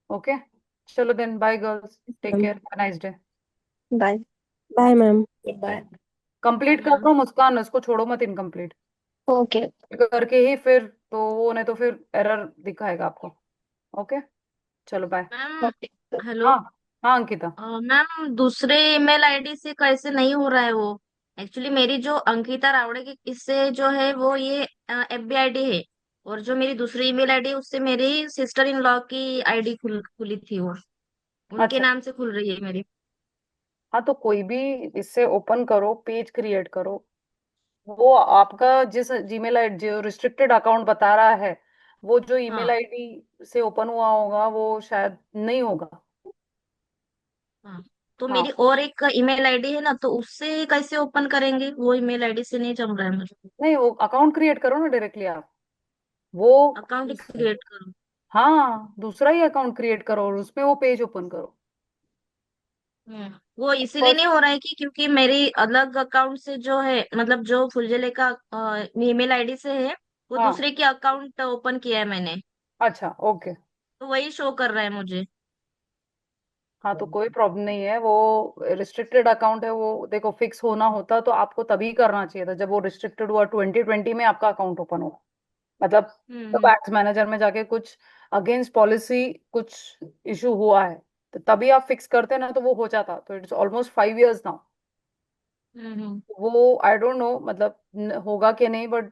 okay, चलो then, bye girls, take care, have a nice day. Bye. Bye ma'am. Bye. Complete कर ma'am लो मुस्कान, उसको छोड़ो मत इनकम्प्लीट ओके। करके ही फिर, तो वो नहीं तो फिर एरर दिखाएगा आपको। ओके, चलो बाय। Ma'am okay. हेलो। हाँ हाँ अंकिता। मैम दूसरे ईमेल आईडी से कैसे नहीं हो रहा है वो? एक्चुअली मेरी जो अंकिता रावड़े की इससे जो है वो ये एफबी आईडी है, और जो मेरी दूसरी ईमेल आईडी है उससे मेरी सिस्टर इन लॉ की आईडी खुली थी, वो उनके अच्छा, नाम से खुल रही है मेरी। हाँ तो कोई भी इससे ओपन करो, पेज क्रिएट करो। वो आपका जिस जीमेल आईडी जो रिस्ट्रिक्टेड अकाउंट बता रहा है, वो जो ईमेल हाँ आईडी से ओपन हुआ होगा वो शायद नहीं होगा। हाँ। तो हाँ, मेरी और एक ईमेल आईडी है ना, तो उससे कैसे ओपन करेंगे? वो ईमेल आईडी से नहीं जम रहा है मुझे। नहीं वो अकाउंट क्रिएट करो ना डायरेक्टली आप। वो अकाउंट क्रिएट करूँ? हाँ, दूसरा ही अकाउंट क्रिएट करो और उसमें वो पेज ओपन करो। वो इसीलिए फर्स्ट, नहीं हो रहा है कि क्योंकि मेरी अलग अकाउंट से जो है, मतलब जो फुलझले का ईमेल आईडी से है, वो हाँ दूसरे के अकाउंट ओपन किया है मैंने, अच्छा ओके। तो वही शो कर रहा है मुझे। हाँ तो कोई प्रॉब्लम नहीं है, वो रिस्ट्रिक्टेड अकाउंट है, वो देखो फिक्स होना होता तो आपको तभी करना चाहिए था जब वो रिस्ट्रिक्टेड हुआ 2020 में आपका अकाउंट ओपन हुआ। मतलब तब हम्म। एड्स मैनेजर में जाके कुछ अगेंस्ट पॉलिसी कुछ इशू हुआ है, तो तभी आप फिक्स करते ना तो वो हो जाता। तो इट्स ऑलमोस्ट 5 years नाउ। हम्म। वो आई डोंट नो मतलब होगा कि नहीं, बट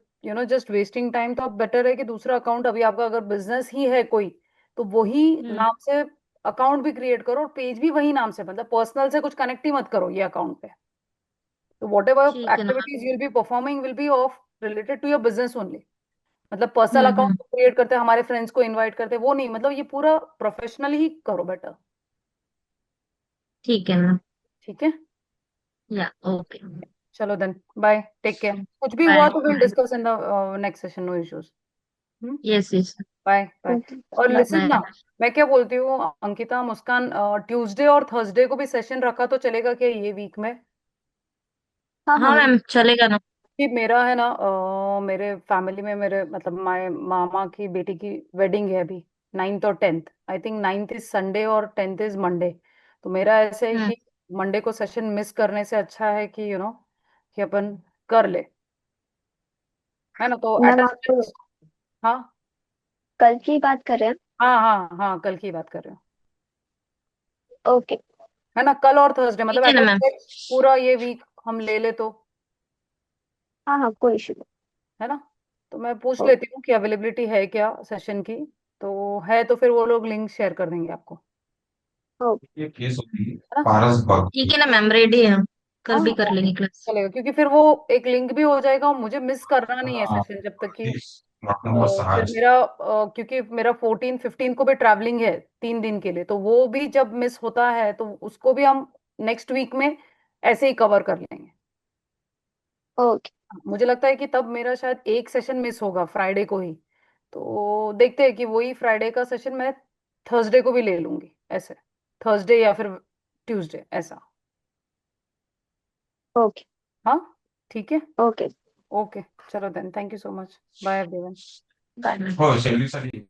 जस्ट वेस्टिंग टाइम। तो अब बेटर है कि दूसरा अकाउंट, अभी आपका अगर बिजनेस ही है कोई, तो वही हम्म। नाम से अकाउंट भी क्रिएट करो और पेज भी वही नाम से, मतलब पर्सनल से कुछ कनेक्ट ही मत करो ये अकाउंट पे। तो वॉट एवर ठीक है ना activities you'll be performing will be of related to your business only. मतलब पर्सनल मैम। अकाउंट क्रिएट करते हमारे फ्रेंड्स को इनवाइट करते वो नहीं, मतलब ये पूरा प्रोफेशनल ही करो बेटर। ठीक है मैम। ठीक है, या ओके। चलो देन बाय, टेक केयर। कुछ भी हुआ बाय तो will bye. Discuss in the next session, no issues. Yes yes. Bye bye. Okay. और बाय। लिसन ना, बाय। मैं क्या बोलती हूँ अंकिता मुस्कान, ट्यूसडे और थर्सडे को भी सेशन रखा तो चलेगा क्या ये वीक में? हाँ हाँ हाँ मैम। मैम चलेगा ना। कि मेरा है ना, मेरे फैमिली में मेरे मतलब माए मामा की बेटी की वेडिंग है अभी, 9th और 10th। I think 9th is Sunday और 10th इज मंडे। तो मेरा ऐसे है हम्म। कि मंडे को सेशन मिस करने से अच्छा है कि कि अपन कर ले, है ना? तो मैम आप अटेंडेंस। हाँ कल की बात कर रहे हैं? हाँ हाँ हाँ, कल की बात कर रहे हो, ओके। है ना? कल और थर्सडे मतलब ठीक है ना मैम। अटेंडेंस पूरा ये वीक हम ले ले तो, हाँ हाँ कोई इशू है ना? तो मैं पूछ नहीं। लेती हूँ कि अवेलेबिलिटी है क्या सेशन की। तो है तो फिर वो लोग लिंक शेयर कर देंगे आपको, ओके। ये केस होती है है ना? पारस बाग ठीक की। है ना मैम, रेडी है हम। कल भी हाँ कर लेंगे क्लास। चलेगा, क्योंकि फिर वो एक लिंक भी हो जाएगा और मुझे मिस करना नहीं है हाँ, सेशन जब तक कि 30 नंबर फिर 6। मेरा क्योंकि मेरा 14-15 को भी ट्रैवलिंग है 3 दिन के लिए, तो वो भी जब मिस होता है तो उसको भी हम नेक्स्ट वीक में ऐसे ही कवर कर लेंगे। ओके। मुझे लगता है कि तब मेरा शायद एक सेशन मिस होगा फ्राइडे को ही, तो देखते हैं कि वही फ्राइडे का सेशन मैं थर्सडे को भी ले लूंगी ऐसे, थर्सडे या फिर ट्यूसडे ऐसा। ओके। हाँ ठीक है, ओके। ओके। चलो then, thank you so much, bye everyone. Bye. हो सैलरी साठी